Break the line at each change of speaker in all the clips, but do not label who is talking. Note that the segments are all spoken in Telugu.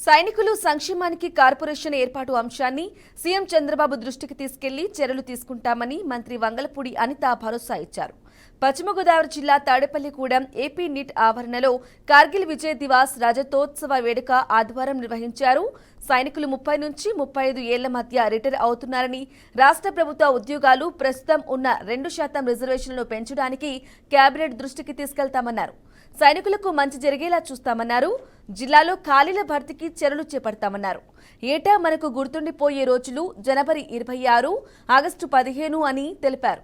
సైనికులు సంక్షేమానికి కార్పొరేషన్ ఏర్పాటు అంశాన్ని సీఎం చంద్రబాబు దృష్టికి తీసుకెళ్లి చర్యలు తీసుకుంటామని మంత్రి వంగలపూడి అనిత భరోసా ఇచ్చారు. పశ్చిమ గోదావరి జిల్లా తాడేపల్లిగూడెం ఏపీ నిట్ ఆవరణలో కార్గిల్ విజయ్ దివాస్ రజతోత్సవ వేడుక ఆదివారం నిర్వహించారు. సైనికులు 30 నుంచి 35 ఏళ్ల మధ్య రిటైర్ అవుతున్నారని, రాష్ట్ర ప్రభుత్వ ఉద్యోగాలు ప్రస్తుతం ఉన్న 2% రిజర్వేషన్లను పెంచడానికి కేబినెట్ దృష్టికి తీసుకెళ్తామన్నారు. సైనికులకు మంచి జరిగేలా చూస్తామన్నారు. జిల్లాలో ఖాళీల భర్తీకి చర్యలు చేపడతామన్నారు. ఏటా మనకు గుర్తుండిపోయే రోజులు జనవరి 26, ఆగస్టు 15 అని తెలిపారు.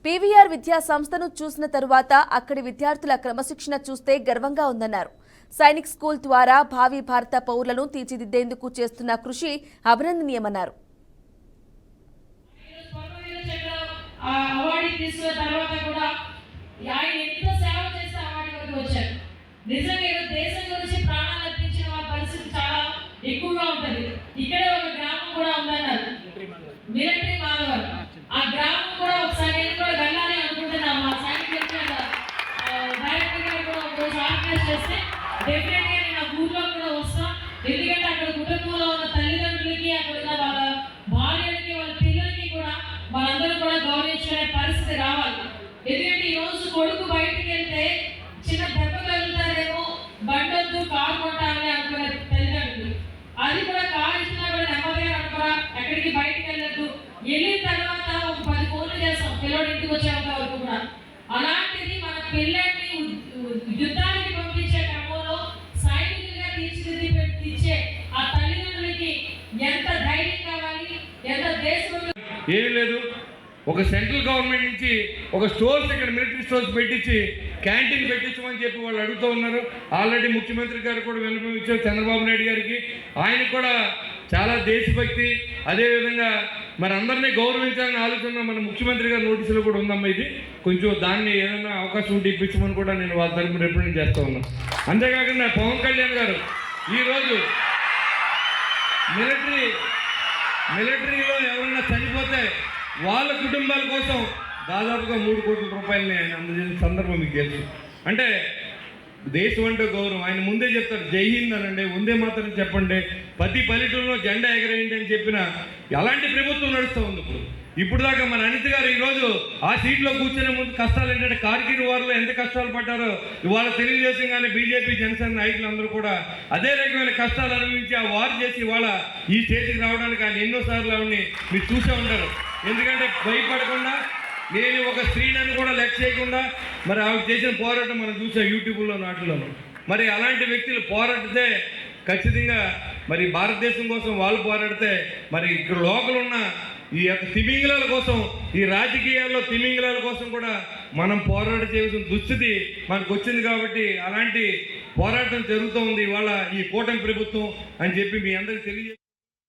పీవీఆర్ విద్యా సంస్థను చూసిన తరువాత అక్కడి విద్యార్థుల క్రమశిక్షణ చూస్తే గర్వంగా ఉందన్నారు. సైనిక్ స్కూల్ ద్వారా భావి భారత పౌరులను తీర్చిదిద్దేందుకు చేస్తున్న కృషి అభినందనీయమన్నారు.
నిజంగా దేశం గురించి ప్రాణాలు అర్పించిన వారి పరిస్థితి చాలా ఎక్కువగా ఉంటుంది. ఇక్కడే ఒక గ్రామం కూడా ఉందన్నారు, మిలిటరీ మాధవర్. ఆ గ్రామం కూడా ఒకసారి నేను కూడా వెళ్ళాలి అనుకుంటున్నాను. మా సైనికులు డైరెక్టర్ గారు కూడా ఒకరోజు ఆర్గనైజ్ చేస్తే డెఫినెట్ గా నేను ఆ ఊర్లో కూడా వస్తాం. ఎందుకంటే అక్కడ కుటుంబంలో ఉన్న తల్లిదండ్రులకి, అక్కడ ఉన్న వాళ్ళ భార్యలకి, వాళ్ళ పిల్లలకి కూడా మనందరూ కూడా గౌరవించుకునే పరిస్థితి రావాలి. ఎందుకంటే ఈ రోజు కొడుకు బయటికి వెళ్తే చిన్న దెబ్బ తగులుతారేమో, బండొద్దు కారు కొట్టాలని అనుకునే తల్లిదండ్రులు. అది కూడా కారు ఇచ్చినా కూడా నెమ్మదిగా అనుకున్నా, ఎక్కడికి బయటికి వెళ్ళద్దు. వెళ్ళిన తర్వాత ఒక 10 ఫోన్లు చేస్తాం పిల్లడి ఇంటికి వచ్చేంత వరకు కూడా. అలాంటిది మన పిల్లల్ని యుద్ధానికి పంపించే క్రమంలో సైనికులుగా తీర్చిదిద్దిచ్చే ఆ తల్లిదండ్రులకి ఎంత ధైర్యం కావాలి, ఎంత దేశం.
ఏం లేదు, ఒక సెంట్రల్ గవర్నమెంట్ నుంచి ఒక స్టోర్స్ ఇక్కడ మిలిటరీ స్టోర్స్ పెట్టించి క్యాంటీన్ పెట్టించమని చెప్పి వాళ్ళు అడుగుతూ ఉన్నారు. ఆల్రెడీ ముఖ్యమంత్రి గారు కూడా విన్నపం ఇచ్చారు చంద్రబాబు నాయుడు గారికి. ఆయనకు కూడా చాలా దేశభక్తి, అదేవిధంగా మరి అందరినీ గౌరవించాలని ఆలోచన మన ముఖ్యమంత్రి గారి నోటీసులో కూడా ఉందమ్మా. ఇది కొంచెం దాన్ని ఏదైనా అవకాశం ఉంటే ఇప్పించమని కూడా నేను వాళ్ళ తరపున రిప్రజెంట్ చేస్తూ ఉన్నాను. అంతేకాకుండా పవన్ కళ్యాణ్ గారు ఈరోజు మిలిటరీలో ఎవరైనా చనిపోతే వాళ్ళ కుటుంబాల కోసం దాదాపుగా 3 కోట్ల రూపాయలని ఆయన అందజేసిన సందర్భం మీకు తెలుసు. అంటే దేశం అంటే గౌరవం. ఆయన ముందే చెప్తారు, జై హింద్ అనండి, ముందే మాత్రం చెప్పండి, ప్రతి పల్లెటూరులో జెండా ఎగరేయండి అని చెప్పిన అలాంటి ప్రభుత్వం నడుస్తూ ఉంది. ఇప్పుడు దాకా మన అనిత గారు ఈరోజు ఆ సీట్లో కూర్చునే ముందు కష్టాలు ఏంటంటే కార్గిల్ వారిలో ఎంత కష్టాలు పడ్డారో ఇవాళ తెలుగుదేశం కానీ బీజేపీ జనసేన నాయకులు అందరూ కూడా అదే రకమైన కష్టాలు అనుభవించి ఆ వారు చేసి ఇవాళ ఈ స్టేజ్కి రావడానికి ఆయన ఎన్నోసార్లు ఆవిడని మీరు చూసే ఉంటారు. ఎందుకంటే భయపడకుండా, నేను ఒక స్త్రీని కూడా లెక్క చేయకుండా మరి ఆవిడ చేసిన పోరాటం మనం చూసాం యూట్యూబ్లో నాటిలోనూ. మరి అలాంటి వ్యక్తులు పోరాడితే ఖచ్చితంగా మరి భారతదేశం కోసం వాళ్ళు పోరాడితే మరి ఇక్కడ లోకల్ ఉన్న ఈ యొక్క తిమింగలాల కోసం, ఈ రాజకీయాల్లో తిమింగలాల కోసం కూడా మనం పోరాటం చేయాల్సిన దుస్థితి మనకు వచ్చింది. కాబట్టి అలాంటి పోరాటం జరుగుతూ ఉంది ఇవాళ ఈ కూటమి ప్రభుత్వం అని చెప్పి మీ అందరికీ తెలియజేస్తాను.